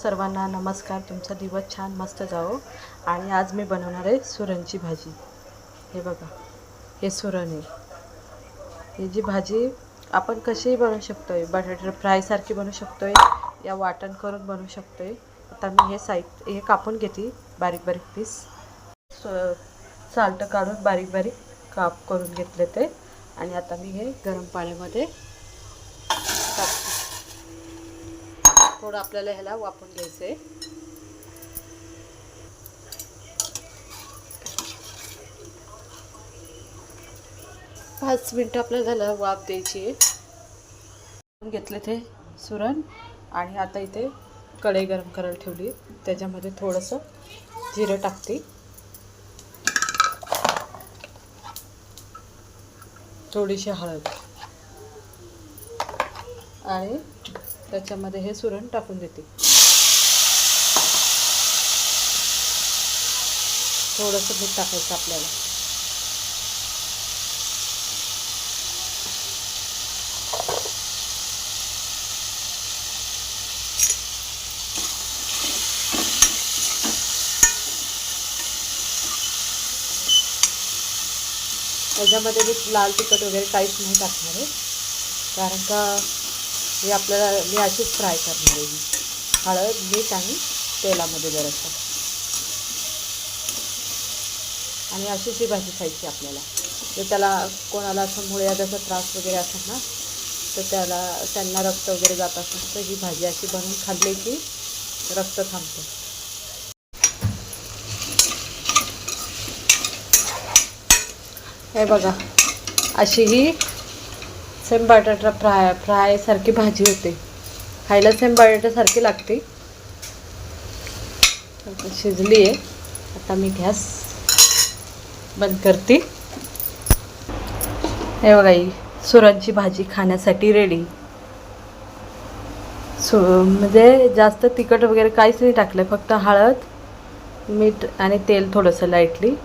सर्वांना नमस्कार. तुमचा दिवस छान मस्त जावो. आणि आज मी बनवणार आहे सुरणची भाजी. हे बघा, हे सुरण आहे. ही जी भाजी आपण कशीही बनवू शकतोय, बटाटे फ्राय सारखी बनवू शकतोय या वाटण करून बनवू शकतोय. आता मी हे साहित्य हे कापून घेते बारीक बारीक पीस, साल्ट काढून बारीक बारीक काप करून घेतले ते. आणि आता मी हे गरम पाण्यामध्ये टाकते. थोडं आपल्याला ह्याला वाफवून घ्यायचं आहे. पाच मिनटं आपल्याला झालं वाफ द्यायची आहे. घेतले ते सुरण. आणि आता इथे कढई गरम करायला ठेवली. त्याच्यामध्ये थोडंसं जिरं टाकते, थोडीशी हळद, आणि त्याच्यामध्ये हे सुरण टाकून देते. थोडंसं मीठ टाकायचं आपल्याला. त्याच्यामध्ये मी लाल तिखट वगैरे काहीच नाही टाकणार आहे, कारण का हे आपल्याला मी अशीच फ्राय करणार आहे. हळद, मीठ आणि तेलामध्ये जरासं. आणि अशीच ही भाजी खायची आपल्याला. जर त्याला कोणाला असं मुळव्याधाचा त्रास वगैरे असेल ना, तर त्यांना रक्त वगैरे जात असेल तर ही भाजी अशी बनवून खाल्ली की रक्त थांबतं. हे बघा, अशी ही सेम बटाटा फ्राय सारखी भाजी होते. खायला सेम बटाट्यासारखी लागते. आता शिजली आहे. आता मी गॅस बंद करते. हे बघा, ही सुरणची भाजी खाण्यासाठी रेडी. म्हणजे जास्त तिखट वगैरे काहीच नाही टाकलं, फक्त हळद, मीठ आणि तेल थोडंसं लाईटली.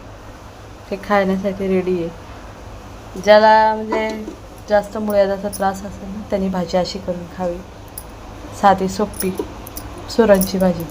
ते खाण्यासाठी रेडी आहे. ज्याला म्हणजे जास्त मुळव्याधाचा त्रास असेल ना, त्यांनी भाजी अशी करून खावी. साधी सोपी सुरणची भाजी.